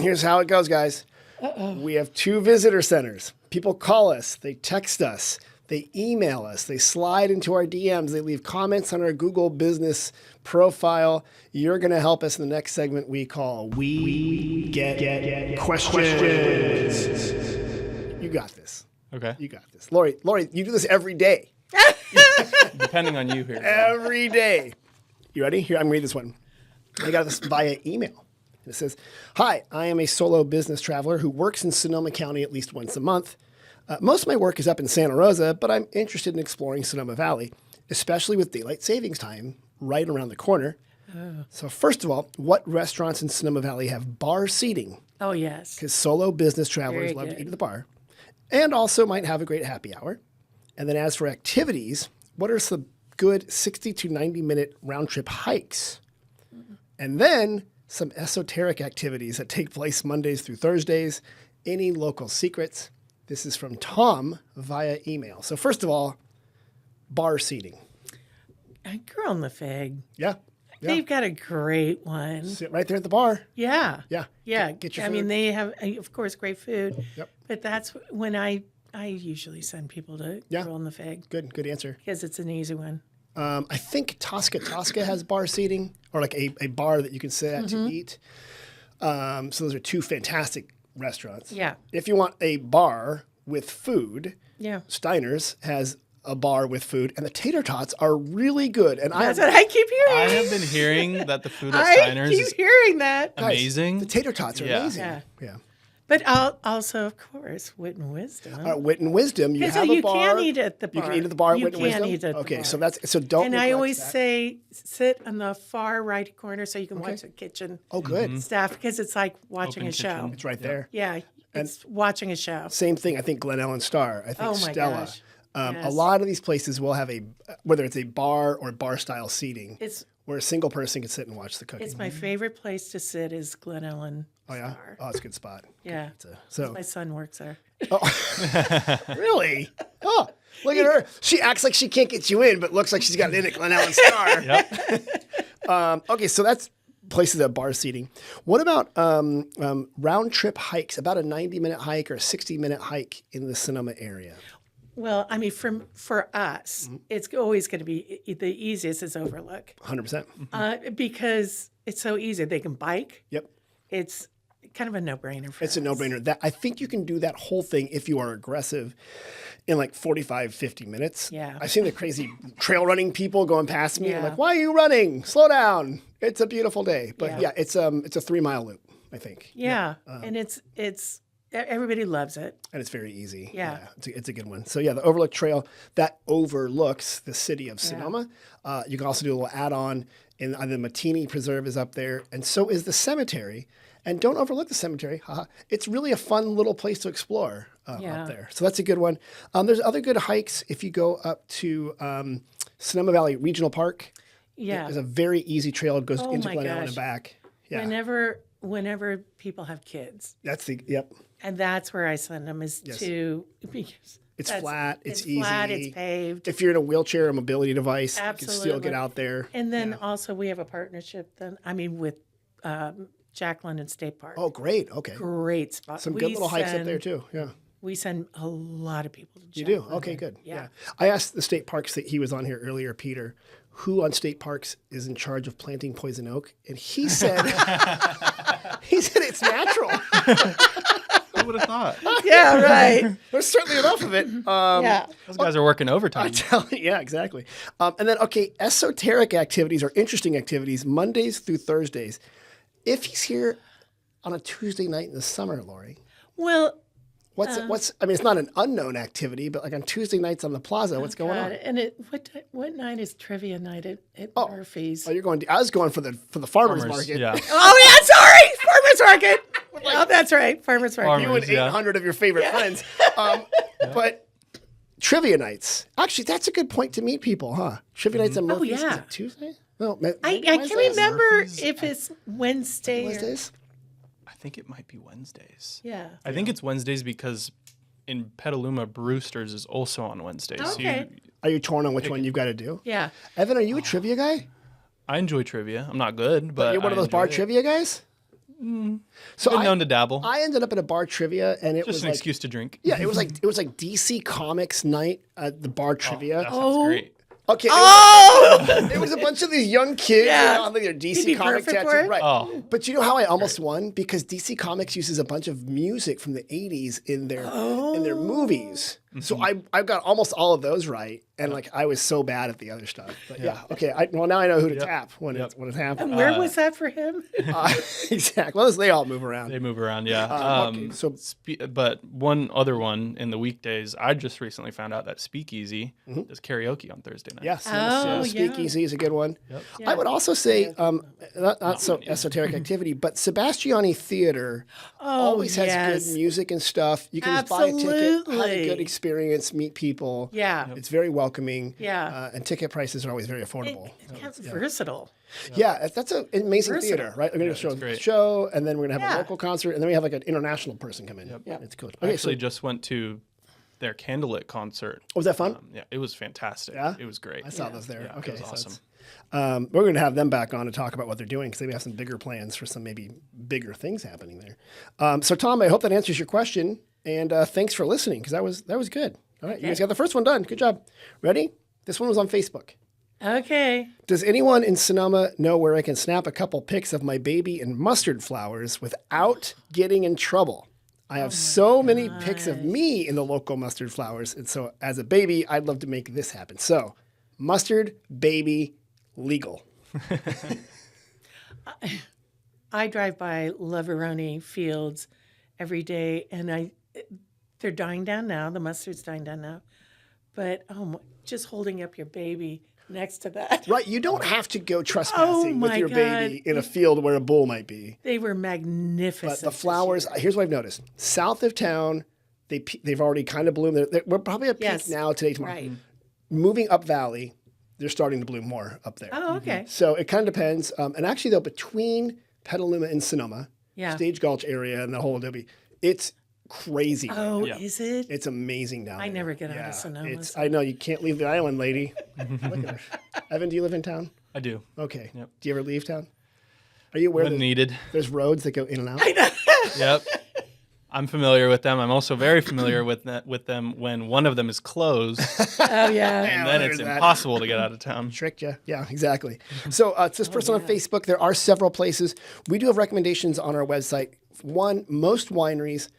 Here's how it goes, guys. We have 2 visitor centers. People call us, they text us, they email us, they slide into our DMs, they leave comments on our Google business profile. You're going to help us in the next segment we call We Get Questions. You got this. Okay. You got this. Lori, you do this every day. Depending on you here. Every day. You ready? Here, I'm going to read this one. I got this via email. It says, "Hi, I am a solo business traveler who works in Sonoma County at least once a month. Most of my work is up in Santa Rosa, but I'm interested in exploring Sonoma Valley, especially with daylight savings time right around the corner. So first of all, what restaurants in Sonoma Valley have bar seating? Oh, yes. Because solo business travelers Very love good. to eat at the bar and also might have a great happy hour. And then as for activities, what are some good 60 to 90-minute round-trip hikes? And then some esoteric activities that take place Mondays through Thursdays. Any local secrets?" This is from Tom via email. So first of all, bar seating. Girl in the Fig. Yeah. They've got a great one. Sit right there at the bar. Yeah. Yeah. Yeah. Get your I mean, food. they have, of course, great food. Yep. But that's when I usually send people to Girl in the Fig Good answer. because it's an easy one. I think Tosca has bar seating, or like a bar that you can sit at to eat. So those are 2 fantastic restaurants. Yeah. If you want a bar with food, Yeah. Steiner's has a bar with food, and the tater tots are really good. And That's what I keep hearing. I have been hearing that the food at I Steiner's keep is hearing that. guys, amazing. The tater tots are Yeah. amazing. Yeah. Yeah. But also, of course, Wit and Wisdom. Wit and Wisdom, you Because have a you bar. can't eat at the You bar. can eat at the bar at You Wit and can't Wisdom? eat at the Okay, bar. so don't And I neglect always that. say sit on the far right corner so you can watch the kitchen Oh, good. staff because it's like watching Open a show. kitchen. It's right there. Yeah, it's watching a show. Same thing, I think Glen Ellen Star. I think Oh, my Stella. gosh. A Yes. lot of these places will have whether it's a bar or bar-style seating, It's where a single person can sit and watch the cooking. it's my favorite place to sit is Glen Ellen. Oh, yeah? Star. Oh, it's a good spot. Yeah. So, My son works there. really? Oh, look at her. She acts like she can't get you in, but looks like she's got it in at Glen Ellen Star. Yep. Okay, so that's places that have bar seating. What about round-trip hikes, about a 90-minute hike or a 60-minute hike in the Sonoma area? Well, I mean, for us, it's always going to be the easiest is Overlook 100%. because it's so easy. They can bike. Yep. It's kind of a no-brainer for It's a us. no-brainer. That I think you can do that whole thing if you are aggressive in like 45, 50 minutes. Yeah. I've seen the crazy trail running people going past me. I'm Yeah. like, why are you running? Slow down. It's a beautiful day. But Yeah. it's a 3-mile loop, I think. Yeah, and it's everybody loves it. And it's very easy. Yeah. It's a good one. So yeah, the Overlook Trail, that overlooks the city of Sonoma. You can also do a little add-on, and the Matini Preserve is up there, and so is the cemetery. And don't overlook the cemetery. Haha. It's really a fun little place to explore up there. So that's a good one. There's other good hikes if you go up to Sonoma Valley Regional Park. Yeah. There's a very easy trail. It goes Oh into my Glen Ellen and gosh. back. Yeah. Whenever people have kids, That's yep. and that's where I send them is to because It's flat. It's easy. flat. It's paved. If you're in a wheelchair or mobility device, you can still Absolutely. get out there. And then also we have a partnership. With Jack London State Park. Oh, great. Okay. Great spot. Some good little hikes up there too. Yeah. We send a lot of people to Jack You do? London. Okay, good. Yeah. I asked the state parks that he was on here earlier, Peter, who on state parks is in charge of planting poison oak? And he said it's natural. Who would have thought? Yeah, right. There's certainly enough of it. Yeah. Those guys are working overtime. Yeah, exactly. And then, esoteric activities or interesting activities, Mondays through Thursdays. If he's here on a Tuesday night in the summer, Lori, Well, I mean, it's not an unknown activity, but like on Tuesday nights on the Plaza, what's going on? And what night is trivia night at Murphy's? Oh, I was going for the farmers market. Yeah. Oh yeah, sorry, farmers market. Oh, that's right, farmers market. You and Yeah. 800 of your favorite friends. But trivia nights. Actually, that's a good point to meet people, huh? Trivia nights on Murphy's. yeah. Is it Tuesday? No, I Wednesdays? can't remember Murphy's, if it's Wednesday. Or, Wednesdays? I think it might be Wednesdays. yeah. I think it's Wednesdays because in Petaluma, Brewster's is also on Wednesdays. So Okay. Are you torn on which one you've got to do? Yeah. Evan, are you a trivia guy? I enjoy trivia. I'm not good, but You're one of I those bar enjoy it. trivia guys? So Been known to dabble. I ended up at a bar trivia, and it Just was an like, excuse to drink. yeah, it was like DC Comics night at the bar trivia. That sounds great. Okay. It was a bunch of these young kids on their You'd DC be comic perfect for tattoo. it. Right. Oh. But you know how I almost won? Because DC Comics uses a bunch of music from the 80s in their movies. So I got almost all of those right. And like I was so bad at the other stuff. But okay. Well, now I know who to tap when it's happening. And where was that for him? Exactly. Well, they all move around. They move around, yeah. Okay, so But one other one in the weekdays, I just recently found out that Speakeasy does karaoke on Thursday night. yes, Oh, Speakeasy is a good one. Yep. I would also say, not so esoteric activity, but Sebastiani Theatre always has good music and stuff. You can just buy a ticket, have a Absolutely. good experience, meet people. Yeah. It's very welcoming. Yeah. And ticket prices are always very affordable. It's versatile. Yeah, that's an amazing Versatile. theater, right? We're going to show a great. show, and then we're going to have a Yeah. local concert, and then we have like an international person come in. Yeah, it's cool. I Okay, actually just went to their candlelit concert. was that fun? Yeah, it was fantastic. Yeah? It was great. I saw those there. Yeah, Okay, it was so awesome. we're going to have them back on to talk about what they're doing because they have some bigger plans for some maybe bigger things happening there. So Tom, I hope that answers your question, and thanks for listening because that was good. All right, you guys got the first one done. Good job. Ready? This one was on Facebook. Okay. Does anyone in Sonoma know where I can snap a couple pics of my baby in mustard flowers without getting in trouble? I have so many pics of me in the local mustard flowers, and so as a baby, I'd love to make this happen. So, mustard, baby, legal. I drive by Laveroni fields every day, and they're dying down now. The mustard's dying down now. But just holding up your baby next to that. Right, you don't have to go trespassing with my your God. baby in a field where a bull might be. They were magnificent. But the flowers, here's what I've noticed. South of town, they've already kind of bloomed. We're probably at peak Yes. now, today, tomorrow. Right. Moving up valley, they're starting to bloom more up there. Oh, okay. So it kind of depends. And actually, though, between Petaluma and Sonoma, Yeah. Stage Gulch area and the whole Adobe, it's crazy. right Oh, now. is it? It's amazing down there. I never get out of Sonoma, so- I know, you can't leave the island, lady. Look at her. Evan, do you live in town? I do. Okay. Yep. Do you ever leave town? Are you aware When that needed. there's roads that go in and out? Yep. I'm familiar with them. I'm also very familiar with them when one of them is closed, Oh, yeah. and then it's there's that. impossible to get out of town. Tricked you. Yeah, exactly. So it's this person on Facebook. There are several places. We do have recommendations on our website. One, most wineries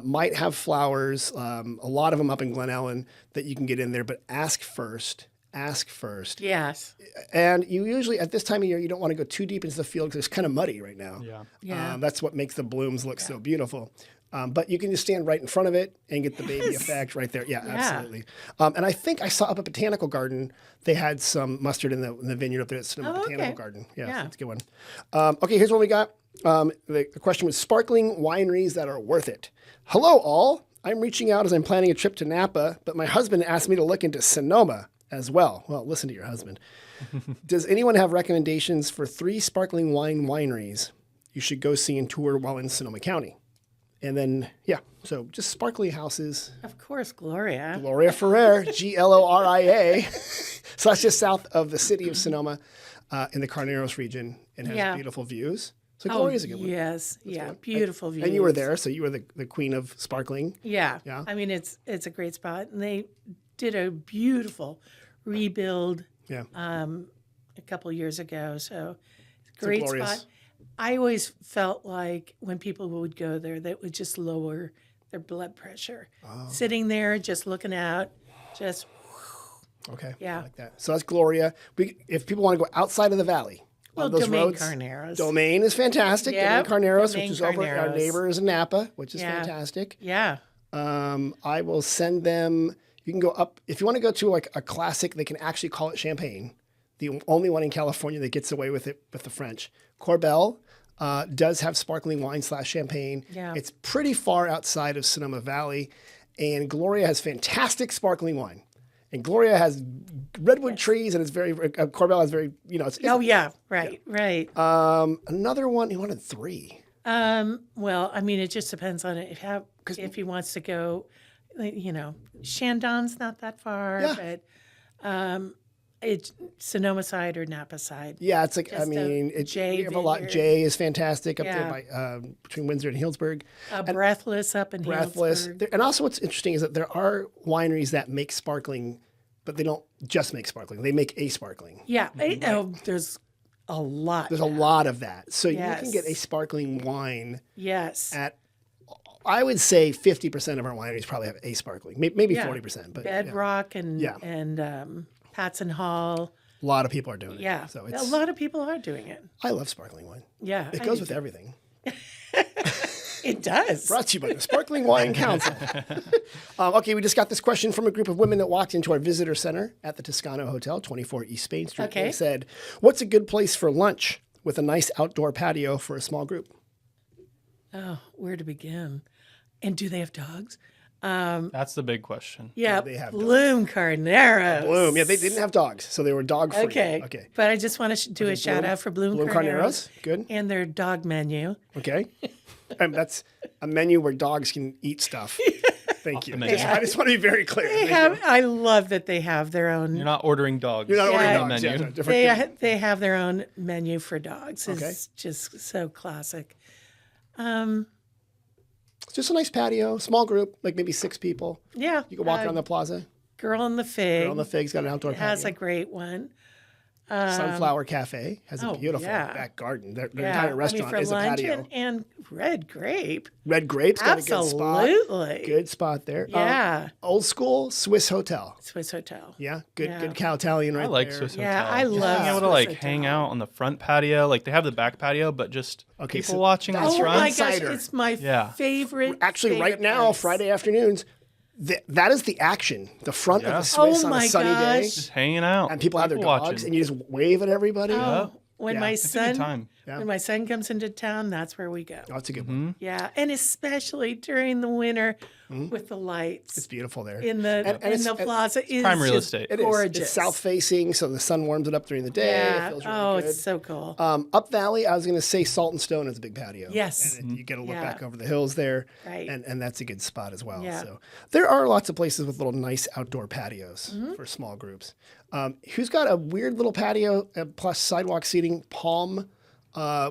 might have flowers, a lot of them up in Glen Ellen that you can get in there, but ask first. Ask first. Yes. And you usually, at this time of year, you don't want to go too deep into the field because it's kind of muddy right now. Yeah. Yeah. That's what makes the blooms look so beautiful. But you can just stand right in front of it and get the baby effect right there. Yeah, absolutely. And I think I saw up at Botanical Garden, they had some mustard in the vineyard up there at Sonoma Botanical okay. Garden. Yeah, Yeah. that's a good one. Okay, here's what we got. The question was sparkling wineries that are worth it. Hello, all. I'm reaching out as I'm planning a trip to Napa, but my husband asked me to look into Sonoma as well. Well, listen to your husband. Does anyone have recommendations for 3 sparkling wine wineries you should go see and tour while in Sonoma County? And then, so just sparkly houses. Of course, Gloria. Gloria Ferrer, Gloria. So that's just south of the city of Sonoma in the Carneros region and has Yeah. beautiful views. So Gloria's a good one. Yes. Yeah. Beautiful views. And you were there, so you were the queen of sparkling. Yeah. Yeah. I mean, it's a great spot. And they did a beautiful rebuild Yeah. a couple years ago. So it's a great glorious. spot. I always felt like when people would go there, that would just lower their blood pressure. Oh. Sitting there, just looking out, just Okay. Yeah. I like that. So that's Gloria. If people want to go outside of the valley, on those Domain roads, Carneros. Domain is fantastic. Yep, Domain Carneros, Domain which is over our Carneros. neighbors in Napa, which is Yeah. fantastic. Yeah. I will send them. You can go up if you want to go to like a classic. They can actually call it Champagne, the only one in California that gets away with it with the French. Corbel does have sparkling wine / champagne. Yeah. It's pretty far outside of Sonoma Valley, and Gloria has fantastic sparkling wine. And Gloria has redwood trees, and it's very Corbel has very it's Oh yeah. Right. Right. another one. He wanted 3. Well, I mean, it just depends on it. If he wants to go, Chandon's not that far, Yeah. but It's Sonoma side or Napa side. Yeah, it's like, Just a J we have a lot. vineyard. Jay is fantastic up there Yeah. by, between Windsor and Healdsburg. Breathless up in Breathless. Healdsburg. And also what's interesting is that there are wineries that make sparkling, but they don't just make sparkling. They make a sparkling. Yeah. There's a lot. There's a lot of that. So you can Yes. get a sparkling wine Yes. at, I would say 50% of our wineries probably have a sparkling, maybe Yeah. 40%. But Bedrock and Yeah. Patson Hall. a lot of people are doing it. Yeah. So A lot of people are doing it. I love sparkling wine. Yeah. It goes with everything. It does. Brought to you by the Sparkling Wine Council. Okay, we just got this question from a group of women that walked into our visitor center at the Toscano Hotel, 24 East Spain Street. Okay. They said, what's a good place for lunch with a nice outdoor patio for a small group? Oh, where to begin? And do they have dogs? That's the big question. Yeah. they have Bloom Carneros. Bloom. Yeah, they didn't have dogs, so they were dog free. Okay. Okay. But I just want to do a shout out for Bloom Bloom Carneros. Good. and their dog menu. Okay. That's a menu where dogs can eat stuff. Thank you. menu. I just want to be very clear. I love that they have their own. You're not ordering dogs. You're not ordering Yeah. dogs. Menu. Yeah, different. They have their own menu for dogs. It's Okay. just so classic. It's just a nice patio, small group, like maybe 6 people. Yeah. You can walk around the plaza. Girl in the Fig Girl on the Fig's got an outdoor has patio. a great one. Sunflower Cafe has a beautiful yeah. back garden. Their Yeah. entire restaurant for is a lunch patio. and Red Grape. Red Grape's got a good spot. Absolutely. Good spot there. Yeah. Old school Swiss Hotel. Swiss Hotel. Yeah, good Yeah. good cow Italian right I like there. Swiss Yeah, Hotel. I Just love being able to Swiss like Hotel. hang out on the front patio. Like they have the back patio, but just Okay, people so watching in that's the Oh front. my gosh, Insider. it's my Yeah. favorite. Actually, right favorite now, place. Friday afternoons, that is the action. The front of Yeah. the Swiss Oh on a my sunny day. gosh. Just hanging out. And people have their watching. dogs, and you just wave at everybody. Oh, when Yeah. my It's a good son time. Yeah. when my son comes into town, that's where we go. Oh, it's a good Mm-hmm. one. Yeah, and especially during the winter with the lights It's beautiful there. in the And in it's- the plaza is prime real just estate. It is. gorgeous. It's south facing, so the sun warms it up during the day. Yeah. It feels really Oh, good. it's so cool. Up Valley, I was going to say Salt and Stone is a big patio. Yes. And you get a look Yeah. back over the hills there. Right. And that's a good spot as well. Yeah. So there are lots of places with little nice outdoor patios Mm-hmm. for small groups. Who's got a weird little patio plus sidewalk seating? Palm.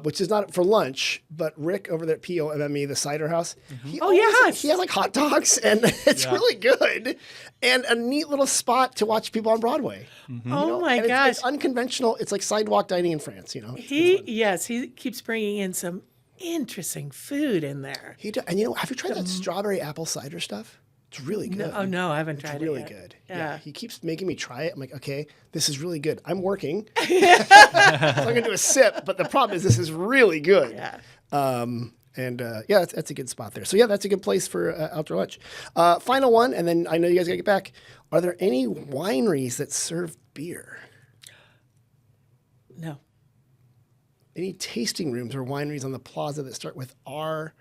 Which is not for lunch, but Rick over there at POMME, the cider house. He Oh, always- yes. He has like hot dogs, and it's really good, and a neat little spot to watch people on Broadway. Oh my And gosh. it's unconventional. It's like sidewalk dining in France. He keeps bringing in some interesting food in there. And have you tried that strawberry apple cider stuff? It's really good. Oh no, I haven't tried It's really it yet. good. Yeah. He keeps making me try it. I'm like, okay, this is really good. I'm working. So I'm going to do a sip, but the problem is this is really good. Yeah. That's a good spot there. So yeah, that's a good place for outdoor lunch. Final one, and then I know you guys got to get back. Are there any wineries that serve beer? No. Any tasting rooms or wineries on the plaza that start with R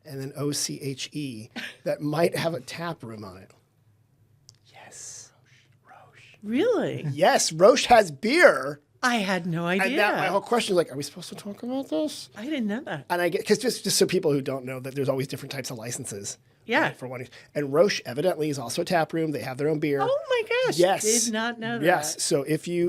and then OCHE that might have a tap room on it? Yes. Really? Yes, Roche has beer. I had no idea. And that my whole question is like, are we supposed to talk about this? I didn't know that. And I get, because just so people who don't know that there's always different types of licenses. Yeah. For wineries. And Roche evidently is also a tap room. They have their own beer. Oh my gosh. Yes. Did not know that. Yes. So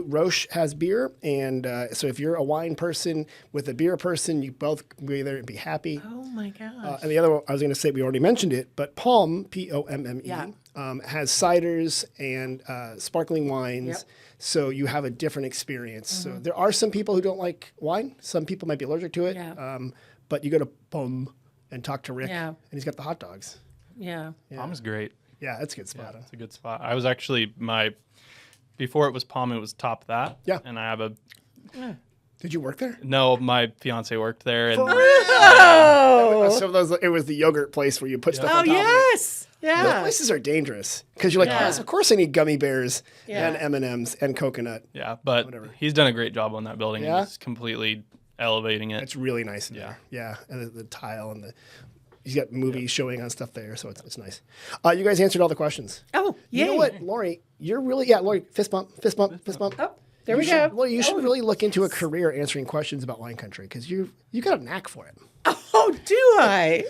Roche has beer. And so if you're a wine person with a beer person, you both go there and be happy. Oh my gosh. And the other one, I was going to say, we already mentioned it, but Palm, P-O-M-M-E, Yeah. has ciders and sparkling wines. Yep. So you have a different experience. So there are some people who don't like wine. Some people might be allergic to it. Yeah. But you go to Palm and talk to Rick, Yeah. and he's got the hot dogs. yeah. Palm's great. Yeah, that's a good spot. It's a good spot. I was actually before it was Palm, it was Top That. Yeah. And I have Did you work there? my fiance worked there, and So it was the yogurt place where you put stuff Oh on top of it. yes. Those Yeah. places are dangerous because you're like, Yeah. yes, of course I need gummy bears Yeah. and M&Ms and coconut. yeah, but he's done a great job on that building. Yeah? He's completely elevating it. It's really nice in there. Yeah, and the tile and he's got movies showing on stuff there, so it's nice. You guys answered all the questions. Oh, yeah. You know what, Lori? You're really Lori. Fist bump, fist bump, fist bump. Oh, there we go. Lori, you should really look into a career answering questions about wine country because you got a knack for it. Oh, do I?